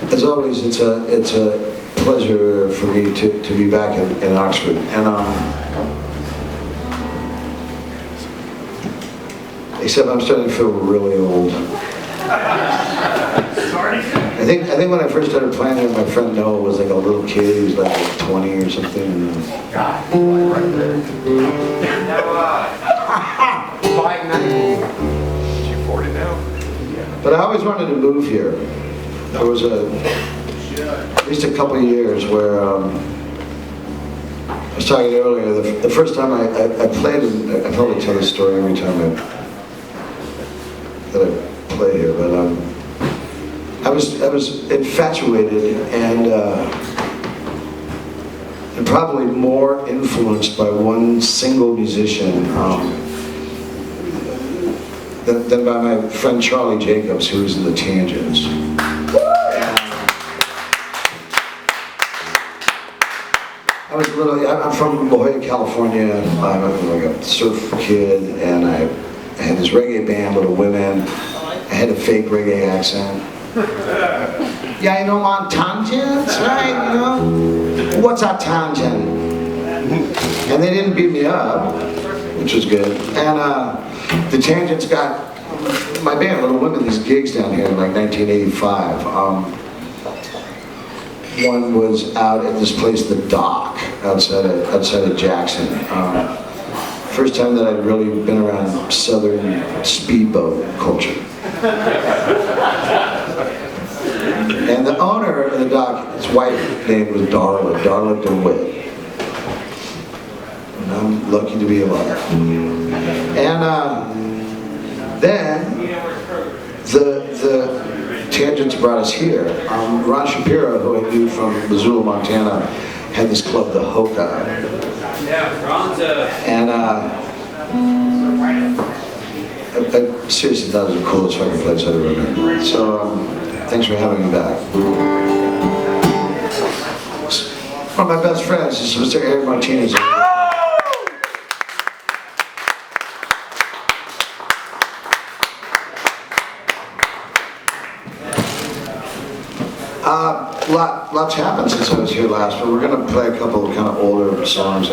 As always, it's a pleasure for me to be back in Oxford. And except I'm starting to feel really old. I think when I first started playing it, my friend Noah was like a little kid. He was like 20 or something. You 40 now? But I always wanted to move here. There was at least a couple of years where I was talking earlier. The first time I played, and I probably tell this story every time that I play here, but I was infatuated and probably more influenced by one single musician than by my friend Charlie Jacobs, who was in the Tangents. I was literally, I'm from La Jolla, California. I'm like a surf kid, and I had this reggae band, Little Women. I had a fake reggae accent. Yeah, you know, I'm on tangents, right? You know, what's a tangent? And they didn't beat me up, which was good. And the Tangents got my band, Little Women, these gigs down here in like 1985. One was out at this place, The Dock, outside of Jackson. First time that I'd really been around Southern speedboat culture. And the owner of The Dock, his wife name was Darla DeWitt. And I'm lucky to be alive. And then the Tangents brought us here. Ron Shapiro, who I knew from Missoula, Montana, had this club, the Hoka. And I seriously thought it was the coolest fucking place I'd ever been. So thanks for having me back. One of my best friends is Mr. Eric Martinez. Lots happened since I was here last, but we're going to play a couple of kind of older songs.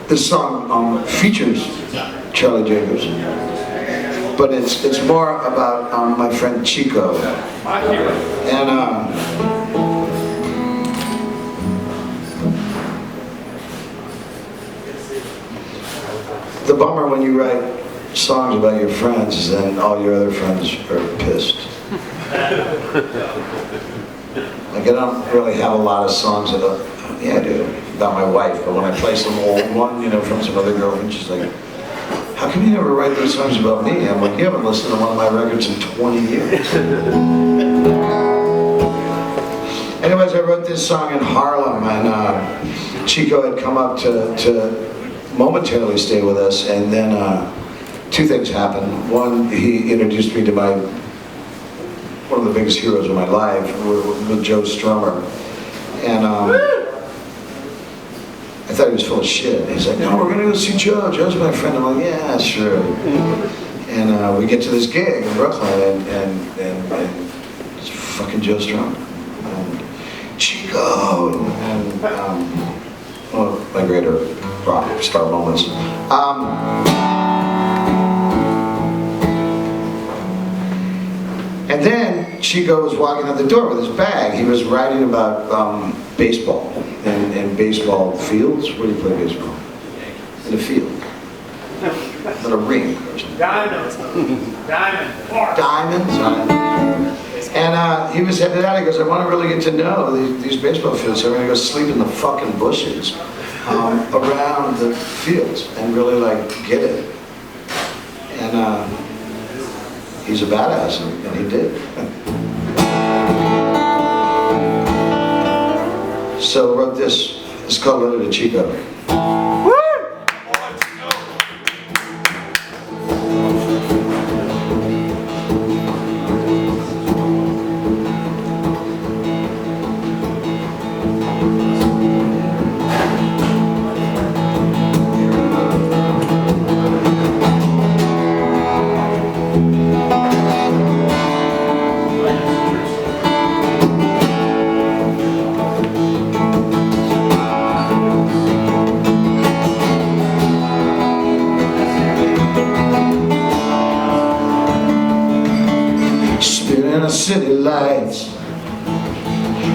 This song features Charlie Jacobs, but it's more about my friend Chico. And the bummer when you write songs about your friends is then all your other friends are pissed. Like I don't really have a lot of songs about, yeah I do, about my wife, but when I play some old one, you know, from some other girlfriend, she's like, how come you never write those songs about me? I'm like, you haven't listened to one of my records in 20 years. Anyways, I wrote this song in Harlem, and Chico had come up to momentarily stay with us, and then two things happened. One, he introduced me to one of the biggest heroes of my life, with Joe Strummer. And I thought he was full of shit. He's like, no, we're gonna go see Joe. Joe's my friend. I'm like, yeah, sure. And we get to this gig in Brooklyn, and it's fucking Joe Strummer. And Chico! And one of my greater rock star moments. And then Chico was walking out the door with his bag. He was writing about baseball and baseball fields. Where do you play baseball? In a field. Not a ring or something. Diamonds. Diamonds. And he was headed out. He goes, I want to really get to know these baseball fields. So I'm going to go sleep in the fucking bushes around the fields and really like get it. And he's a badass, and he did. So I wrote this. It's called Letter to Chico. the city lights,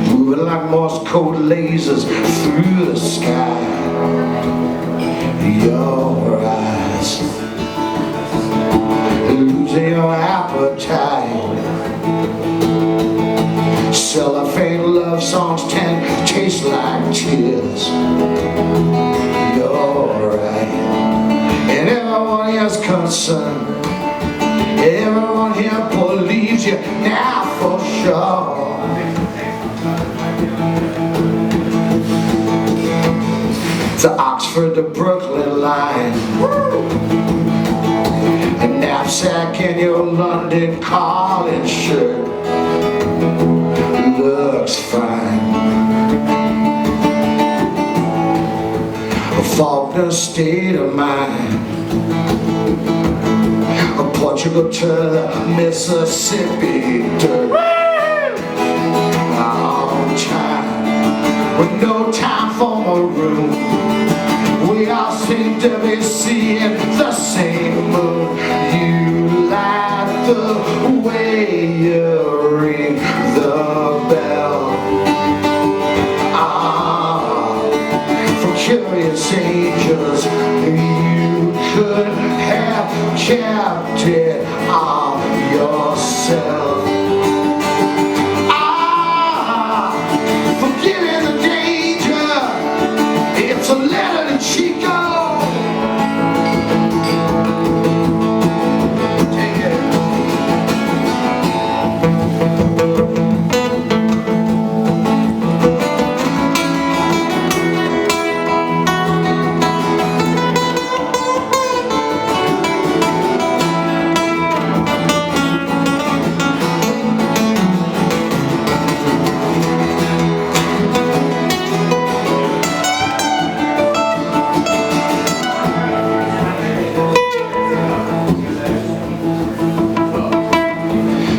moving like Morse code lasers through the sky. Your eyes, losing your appetite. Cellophane love songs taste like tears. You're right, and everyone here's concerned. Everyone here believes you now for sure. The Oxford to Brooklyn line, a knapsack and your London calling shirt looks fine. A Faulkner state of mind, a Portugal to the Mississippi dirt. On time, with no time for maroon, we all seem to be seeing the same moon. You like the way you ring the bell. For curious angels, you could have kept it all yourself. Forgiving the danger, it's a letter to Chico. Take it.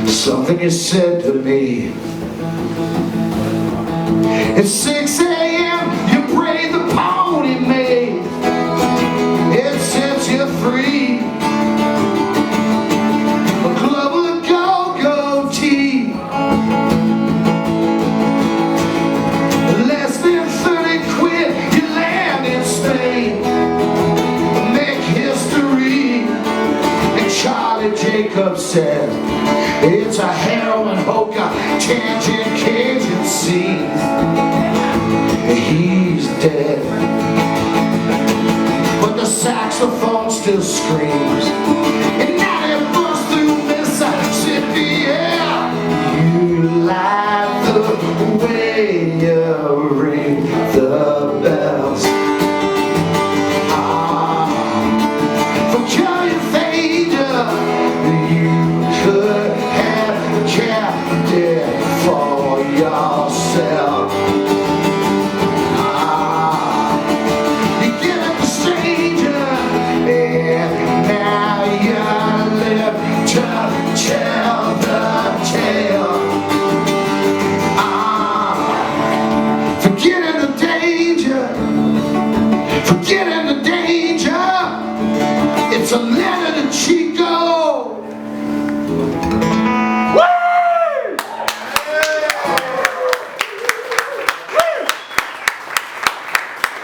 Something you said to me at 6 a.m. you braid the pony maid. It sets you free. A club with a go-go tea, less than 30 quid, you land in Spain, make history. And Charlie Jacobs said it's a heroin hoka, tangent Cajun scene. He's dead, but the saxophone still screams.